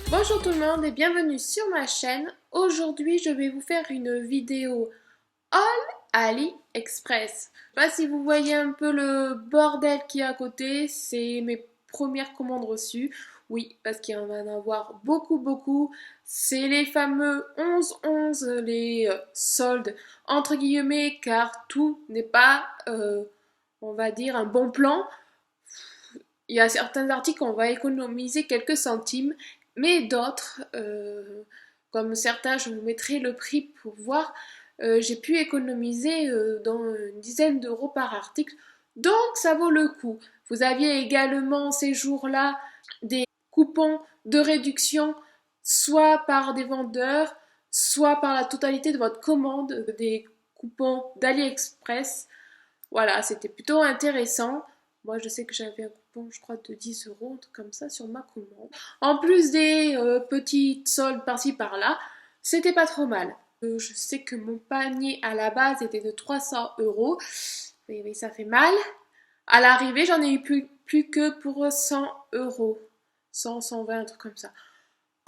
Bonjour tout le monde et bienvenue sur ma chaîne. Aujourd'hui je vais vous faire une vidéo Haul AliExpress. Je sais pas si vous voyez un peu le bordel qu'il y a à côté, c'est mes premières commandes reçues. Oui, parce qu'il va en avoir beaucoup. C'est les fameux 11-11, les soldes entre guillemets, car tout n'est pas, on va dire, un bon plan. Il y a certains articles, on va économiser quelques centimes, mais d'autres, comme certains, je vous mettrai le prix pour voir, j'ai pu économiser dans une dizaine d'euros par article, donc ça vaut le coup. Vous aviez également ces jours-là des coupons de réduction, soit par des vendeurs, soit par la totalité de votre commande, des coupons d'AliExpress. Voilà, c'était plutôt intéressant. Moi, je sais que j'avais un coupon, je crois, de 10 euros, un truc comme ça, sur ma commande. En plus des petites soldes par-ci par-là, c'était pas trop mal. Je sais que mon panier à la base était de 300 euros. Oui, ça fait mal. À l'arrivée, j'en ai eu plus que pour 100 euros. 100, 120, un truc comme ça.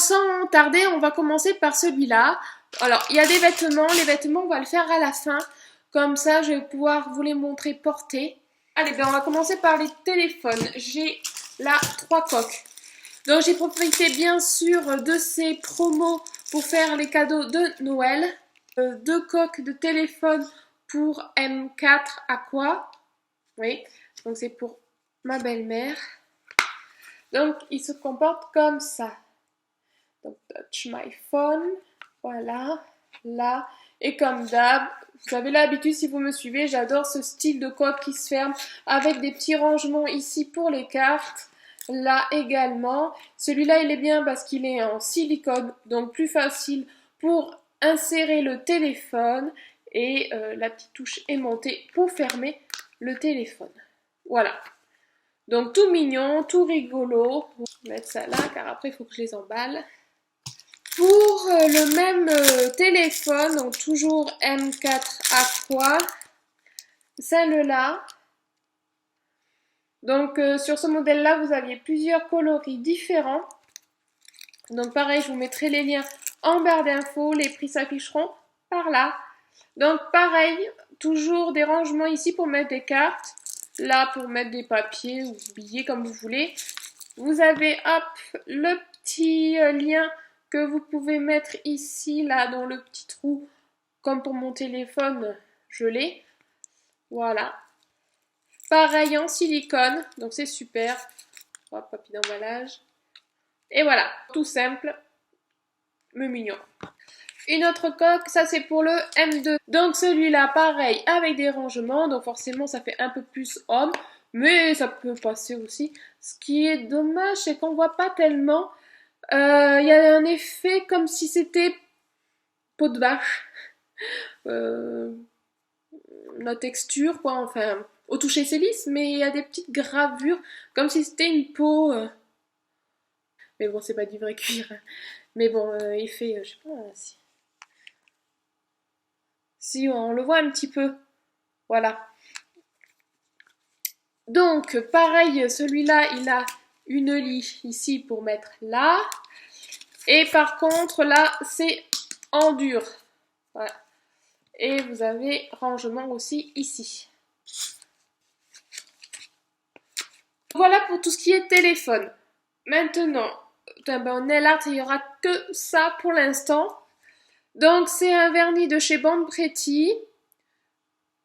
Sans tarder, on va commencer par celui-là. Alors, il y a des vêtements. Les vêtements, on va le faire à la fin. Comme ça, je vais pouvoir vous les montrer portés. Allez, ben on va commencer par les téléphones. J'ai là 3 coques. Donc, j'ai profité bien sûr de ces promos pour faire les cadeaux de Noël. 2 coques de téléphone pour M4 Aqua. Oui, donc c'est pour ma belle-mère. Donc, il se comporte comme ça. Donc, touch my phone. Voilà, là. Et comme d'hab, vous avez l'habitude si vous me suivez, j'adore ce style de coque qui se ferme avec des petits rangements ici pour les cartes. Là également. Celui-là, il est bien parce qu'il est en silicone, donc plus facile pour insérer le téléphone. Et la petite touche aimantée pour fermer le téléphone. Voilà. Donc tout mignon, tout rigolo. On va mettre ça là car après il faut que je les emballe. Pour le même téléphone, donc toujours M4 Aqua, celle-là. Donc sur ce modèle-là, vous aviez plusieurs coloris différents. Donc pareil, je vous mettrai les liens en barre d'infos, les prix s'afficheront par là. Donc pareil, toujours des rangements ici pour mettre des cartes, là pour mettre des papiers ou des billets comme vous voulez. Vous avez hop le petit lien que vous pouvez mettre ici, là, dans le petit trou, comme pour mon téléphone, je l'ai. Voilà. Pareil en silicone, donc c'est super. Hop, papier d'emballage. Et voilà, tout simple, mais mignon. Une autre coque, ça c'est pour le M2. Donc celui-là, pareil, avec des rangements, donc forcément ça fait un peu plus homme, mais ça peut passer aussi. Ce qui est dommage, c'est qu'on voit pas tellement. Il y a un effet comme si c'était peau de vache. La texture, quoi, enfin, au toucher c'est lisse, mais il y a des petites gravures, comme si c'était une peau. Mais bon, c'est pas du vrai cuir. Hein. Mais bon, effet, je sais pas, si. Si, on le voit un petit peu. Voilà. Donc, pareil, celui-là, il a une lie ici pour mettre là. Et par contre, là, c'est en dur. Voilà. Et vous avez rangement aussi ici. Voilà pour tout ce qui est téléphone. Maintenant, en nail art, il n'y aura que ça pour l'instant. Donc, c'est un vernis de chez Band Pretty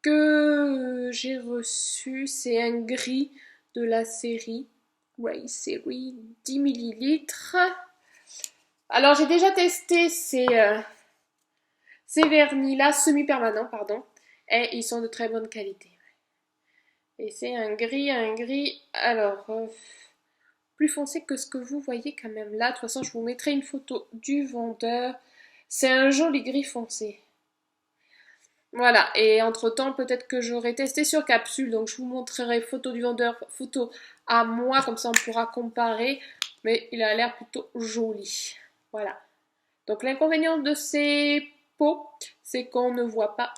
que j'ai reçu. C'est un gris de la série. Grey Series 10 ml. Alors, j'ai déjà testé ces vernis-là, semi-permanents, pardon. Et ils sont de très bonne qualité. Et c'est un gris, alors, plus foncé que ce que vous voyez quand même là. De toute façon, je vous mettrai une photo du vendeur. C'est un joli gris foncé. Voilà, et entre-temps, peut-être que j'aurai testé sur capsule, donc je vous montrerai photo du vendeur, photo à moi, comme ça on pourra comparer, mais il a l'air plutôt joli. Voilà. Donc l'inconvénient de ces pots, c'est qu'on ne voit pas.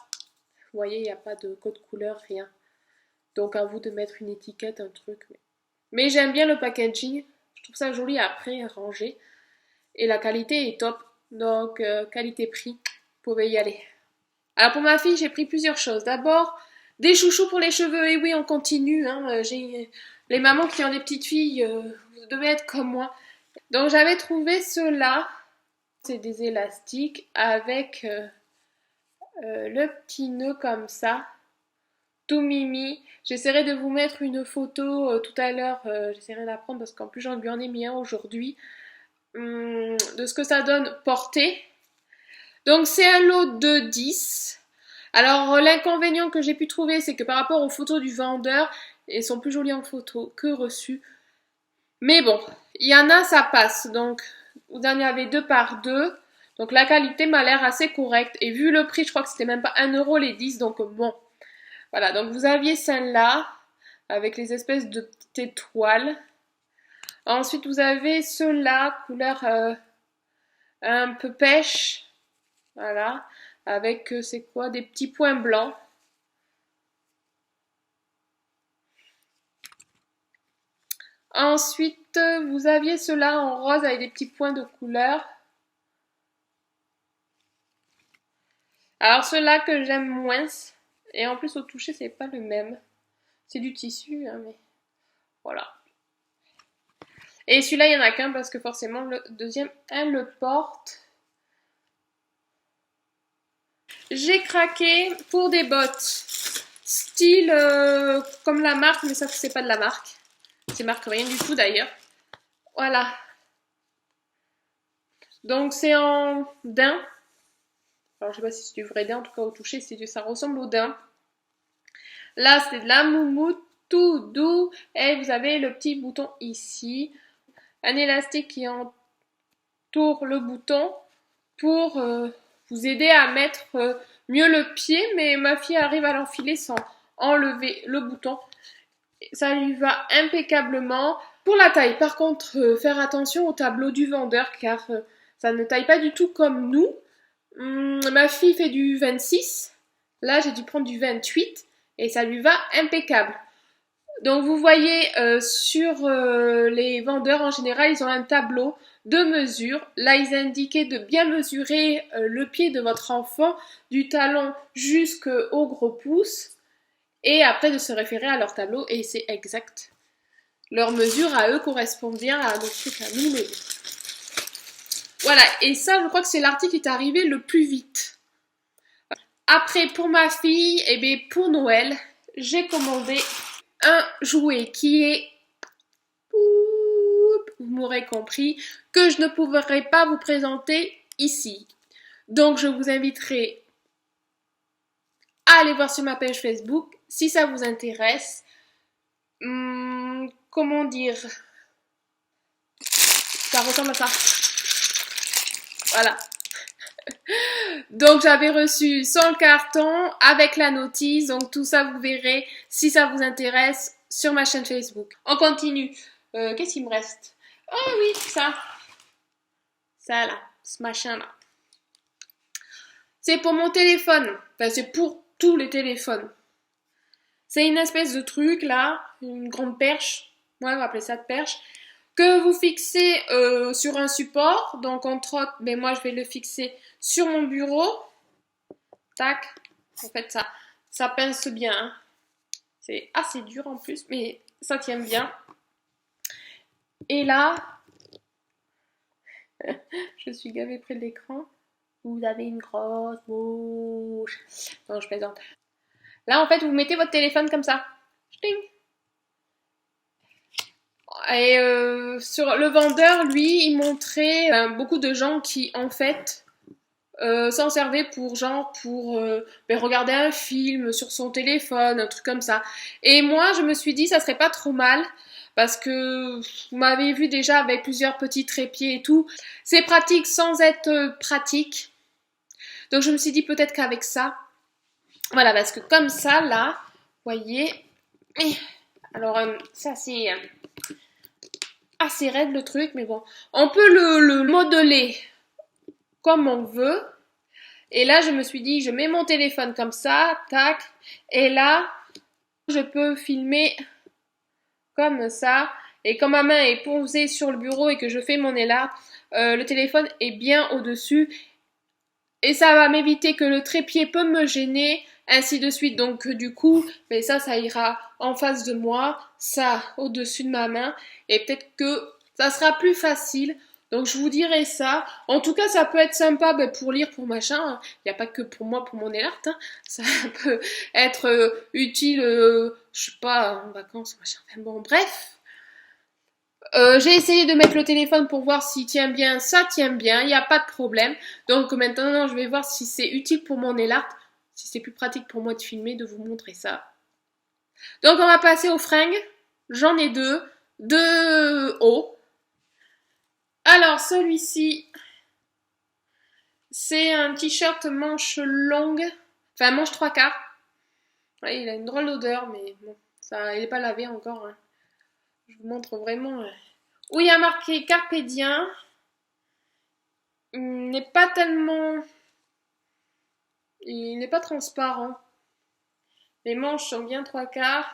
Vous voyez, il n'y a pas de code couleur, rien. Donc à vous de mettre une étiquette, un truc. Mais j'aime bien le packaging. Je trouve ça joli après, rangé. Et la qualité est top. Donc qualité-prix, vous pouvez y aller. Alors pour ma fille, j'ai pris plusieurs choses. D'abord, des chouchous pour les cheveux. Et oui, on continue. Hein. J'ai les mamans qui ont des petites filles, vous devez être comme moi. Donc j'avais trouvé ceux-là. C'est des élastiques avec le petit nœud comme ça. Tout mimi. J'essaierai de vous mettre une photo tout à l'heure. J'essaierai de la prendre parce qu'en plus j'en lui en ai mis un aujourd'hui. De ce que ça donne porté. Donc c'est un lot de 10. Alors l'inconvénient que j'ai pu trouver, c'est que par rapport aux photos du vendeur, elles sont plus jolies en photo que reçues. Mais bon, il y en a, ça passe. Donc vous en avez 2 par 2. Donc la qualité m'a l'air assez correcte. Et vu le prix, je crois que c'était même pas 1 euro les 10. Donc bon. Voilà, donc vous aviez celle-là, avec les espèces de petites étoiles. Ensuite, vous avez ceux-là, couleur un peu pêche. Voilà, avec, c'est quoi, des petits points blancs. Ensuite, vous aviez ceux-là en rose avec des petits points de couleur. Alors, ceux-là que j'aime moins. Et en plus, au toucher, c'est pas le même. C'est du tissu, hein, mais voilà. Et celui-là, il n'y en a qu'un parce que forcément, le deuxième, elle le porte. J'ai craqué pour des bottes. Style comme la marque, mais ça, c'est pas de la marque. C'est marque rien du tout d'ailleurs. Voilà. Donc, c'est en daim. Alors, je sais pas si c'est du vrai daim, en tout cas, au toucher, ça ressemble au daim. Là, c'est de la moumoute, tout doux. Et vous avez le petit bouton ici. Un élastique qui entoure le bouton pour vous aider à mettre mieux le pied. Mais ma fille arrive à l'enfiler sans enlever le bouton. Ça lui va impeccablement. Pour la taille, par contre, faire attention au tableau du vendeur car ça ne taille pas du tout comme nous. Ma fille fait du 26. Là, j'ai dû prendre du 28 et ça lui va impeccable. Donc vous voyez sur les vendeurs en général, ils ont un tableau de mesure. Là, ils indiquaient de bien mesurer le pied de votre enfant du talon jusqu'au gros pouce et après de se référer à leur tableau et c'est exact. Leur mesure à eux correspond bien à nos trucs à nous. Mais... Voilà, et ça, je crois que c'est l'article qui est arrivé le plus vite. Après, pour ma fille, et bien pour Noël, j'ai commandé un jouet qui est, vous m'aurez compris, que je ne pourrai pas vous présenter ici. Donc je vous inviterai à aller voir sur ma page Facebook si ça vous intéresse. Comment dire? Ça ressemble à ça. Voilà. Donc j'avais reçu son carton avec la notice, donc tout ça vous verrez si ça vous intéresse sur ma chaîne Facebook. On continue. Qu'est-ce qu'il me reste? Oh oui, ça. Ça là, ce machin là. C'est pour mon téléphone. Enfin, c'est pour tous les téléphones. C'est une espèce de truc là, une grande perche. Ouais, on va appeler ça de perche. Que vous fixez sur un support. Donc entre autres, mais moi je vais le fixer sur mon bureau. Tac. En fait, ça pince bien. Hein. C'est assez dur en plus, mais ça tient bien. Et là, je suis gavée près de l'écran. Vous avez une grosse bouche. Non, je plaisante. Là, en fait, vous mettez votre téléphone comme ça. Ch'ting. Et sur le vendeur, lui, il montrait beaucoup de gens qui, en fait, s'en servaient pour regarder un film sur son téléphone, un truc comme ça. Et moi, je me suis dit, ça serait pas trop mal, parce que vous m'avez vu déjà avec plusieurs petits trépieds et tout. C'est pratique sans être pratique. Donc je me suis dit peut-être qu'avec ça, voilà, parce que comme ça, là, vous voyez, alors ça c'est assez raide le truc, mais bon, on peut le modeler comme on veut. Et là, je me suis dit, je mets mon téléphone comme ça, tac, et là, Je peux filmer comme ça. Et quand ma main est posée sur le bureau et que je fais mon nail art, le téléphone est bien au-dessus. Et ça va m'éviter que le trépied peut me gêner, ainsi de suite. Donc du coup, mais ça ira en face de moi, ça au-dessus de ma main. Et peut-être que ça sera plus facile. Donc je vous dirai ça. En tout cas, ça peut être sympa pour lire, pour machin. Il n'y a pas que pour moi, pour mon nail art. Ça peut être utile, je sais pas, en vacances, machin. Enfin bon, bref. J'ai essayé de mettre le téléphone pour voir s'il tient bien, ça tient bien, il n'y a pas de problème. Donc maintenant, je vais voir si c'est utile pour mon nail art, si c'est plus pratique pour moi de filmer, de vous montrer ça. Donc on va passer aux fringues. J'en ai deux hauts. Alors celui-ci, c'est un t-shirt manche longue, enfin manche 3/4. Ouais, il a une drôle d'odeur, mais bon, ça, il n'est pas lavé encore. Hein. Je vous montre vraiment... où il y a marqué Carpe Diem. Il n'est pas tellement... Il n'est pas transparent. Les manches sont bien 3/4.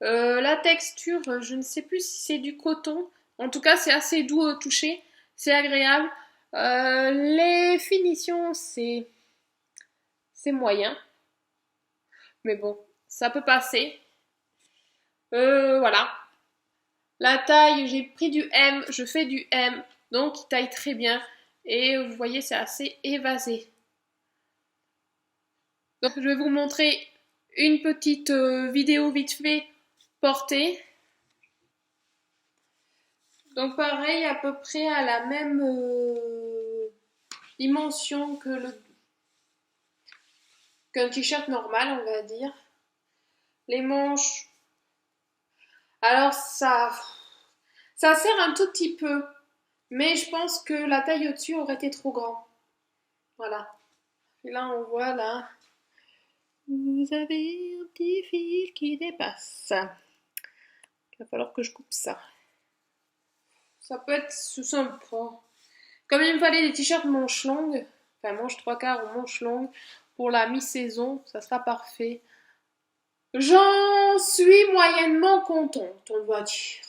La texture, je ne sais plus si c'est du coton. En tout cas, c'est assez doux au toucher. C'est agréable. Les finitions, c'est moyen. Mais bon, ça peut passer. Voilà. La taille, j'ai pris du M. Je fais du M. Donc, il taille très bien. Et vous voyez, c'est assez évasé. Donc, je vais vous montrer une petite vidéo vite fait portée. Donc, pareil, à peu près à la même dimension que qu'un t-shirt normal, on va dire. Les manches, alors ça sert un tout petit peu, mais je pense que la taille au-dessus aurait été trop grand. Voilà. Et là, on voit là. Vous avez un petit fil qui dépasse. Il va falloir que je coupe ça. Ça peut être sympa. Comme il me fallait des t-shirts manches longues, enfin manches 3/4 ou manches longues, pour la mi-saison, ça sera parfait. J'en suis moyennement contente, on va dire.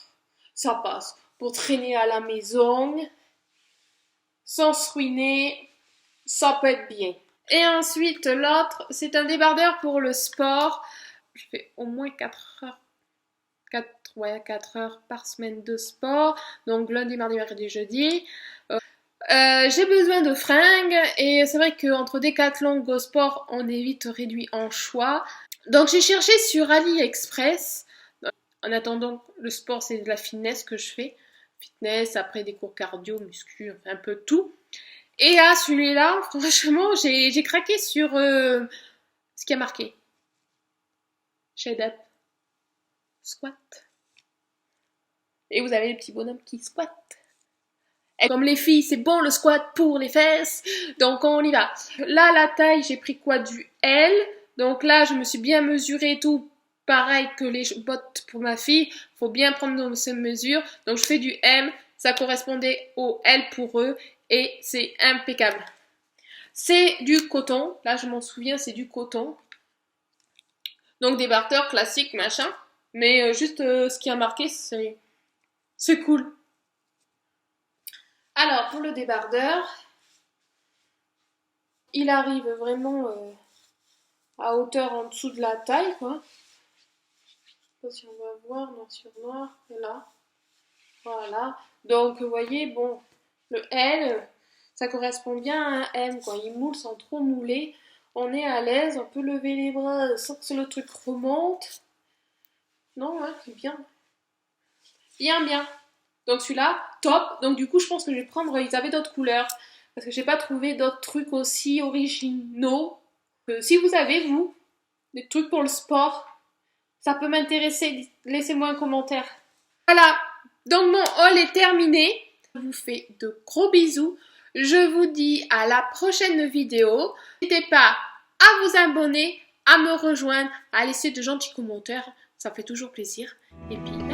Ça passe. Pour traîner à la maison, sans se ruiner, ça peut être bien. Et ensuite, l'autre, c'est un débardeur pour le sport. Je fais au moins 4 heures. 4 heures par semaine de sport. Donc lundi, mardi, mercredi, jeudi. J'ai besoin de fringues. Et c'est vrai qu'entre Decathlon, Go Sport, on est vite réduit en choix. Donc j'ai cherché sur AliExpress. En attendant, le sport, c'est de la fitness que je fais. Fitness, après des cours cardio, muscu, enfin un peu tout. Et à celui-là, franchement, j'ai craqué sur ce qui a marqué. Shade up. Squat. Et vous avez les petits bonhommes qui squattent. Et comme les filles, c'est bon le squat pour les fesses. Donc on y va. Là, la taille, j'ai pris quoi? Du L. Donc là, je me suis bien mesurée et tout. Pareil que les bottes pour ma fille. Faut bien prendre ces mesures. Donc je fais du M. Ça correspondait au L pour eux. Et c'est impeccable. C'est du coton. Là, je m'en souviens, c'est du coton. Donc débardeur classique, machin. Mais juste ce qui a marqué, c'est cool. Alors, pour le débardeur, il arrive vraiment à hauteur en dessous de la taille, quoi. Je sais pas si on va voir, noir sur noir, et là. Voilà. Donc, vous voyez, bon, le L, ça correspond bien à un M, quoi. Il moule sans trop mouler. On est à l'aise, on peut lever les bras sans que le truc remonte. Non, hein, c'est bien. Bien. Donc celui-là, top. Donc du coup, je pense que je vais prendre, ils avaient d'autres couleurs. Parce que j'ai pas trouvé d'autres trucs aussi originaux. Si vous avez, vous, des trucs pour le sport, ça peut m'intéresser. Laissez-moi un commentaire. Voilà. Donc mon haul est terminé. Je vous fais de gros bisous. Je vous dis à la prochaine vidéo. N'hésitez pas à vous abonner, à me rejoindre, à laisser de gentils commentaires. Ça fait toujours plaisir. Et puis...